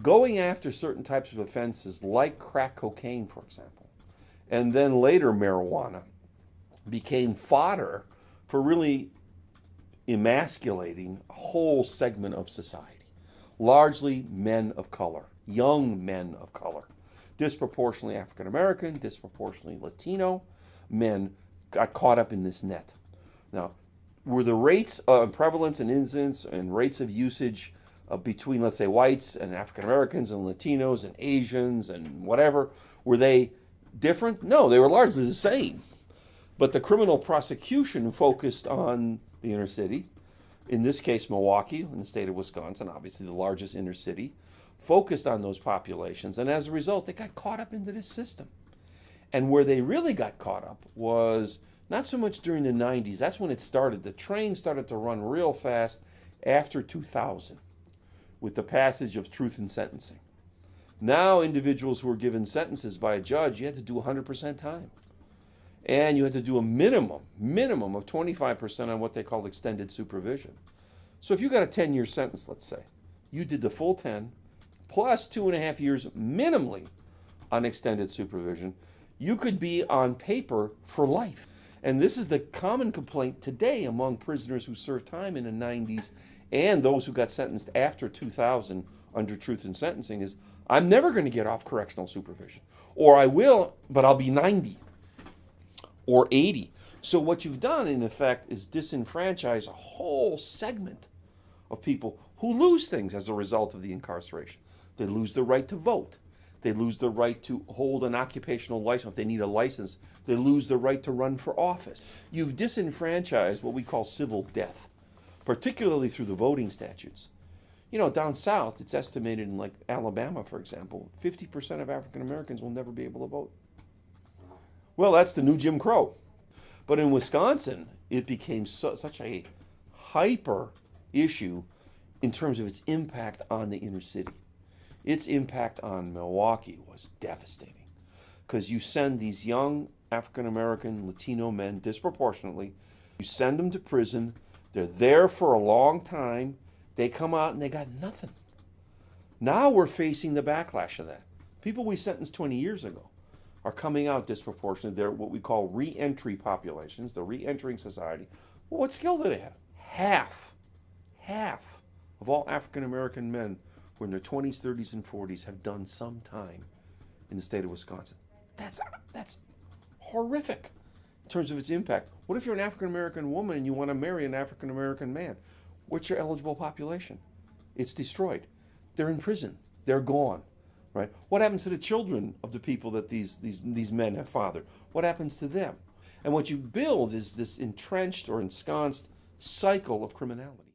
going after certain types of offenses like crack cocaine, for example, and then later marijuana became fodder for really emasculating a whole segment of society, largely men of color, young men of color, disproportionately African American, disproportionately Latino men got caught up in this net. Now, were the rates of prevalence and incidence and rates of usage between, let's say, whites and African Americans and Latinos and Asians and whatever, were they different? No, they were largely the same. But the criminal prosecution focused on the inner city, in this case, Milwaukee, in the state of Wisconsin, obviously the largest inner city, focused on those populations. And as a result, they got caught up into this system. And where they really got caught up was not so much during the 90s. That's when it started. The train started to run real fast after 2000 with the passage of truth in sentencing. Now individuals who were given sentences by a judge, you had to do 100% time. And you had to do a minimum of 25% on what they call extended supervision. So if you got a 10-year sentence, let's say, you did the full 10 plus 2.5 years minimally on extended supervision, you could be on paper for life. And this is the common complaint today among prisoners who served time in the 90s and those who got sentenced after 2000 under truth in sentencing is, I'm never going to get off correctional supervision. Or I will, but I'll be 90 or 80. So what you've done, in effect, is disenfranchise a whole segment of people who lose things as a result of the incarceration. They lose the right to vote. They lose the right to hold an occupational license. If they need a license, they lose the right to run for office. You've disenfranchised what we call civil death, particularly through the voting statutes. You know, down south, it's estimated in like Alabama, for example, 50% of African Americans will never be able to vote. Well, that's the new Jim Crow. But in Wisconsin, it became such a hyper issue in terms of its impact on the inner city. Its impact on Milwaukee was devastating because you send these young African American, Latino men disproportionately, you send them to prison, they're there for a long time, they come out and they got nothing. Now we're facing the backlash of that. People we sentenced 20 years ago are coming out disproportionately. They're what we call re-entry populations, the re-entering society. Well, what skill do they have? Half of all African American men who are in their 20s, 30s, and 40s have done some time in the state of Wisconsin. That's horrific in terms of its impact. What if you're an African American woman and you want to marry an African American man? What's your eligible population? It's destroyed. They're in prison. They're gone. Right? What happens to the children of the people that these men have fathered? What happens to them? And what you build is this entrenched or ensconced cycle of criminality.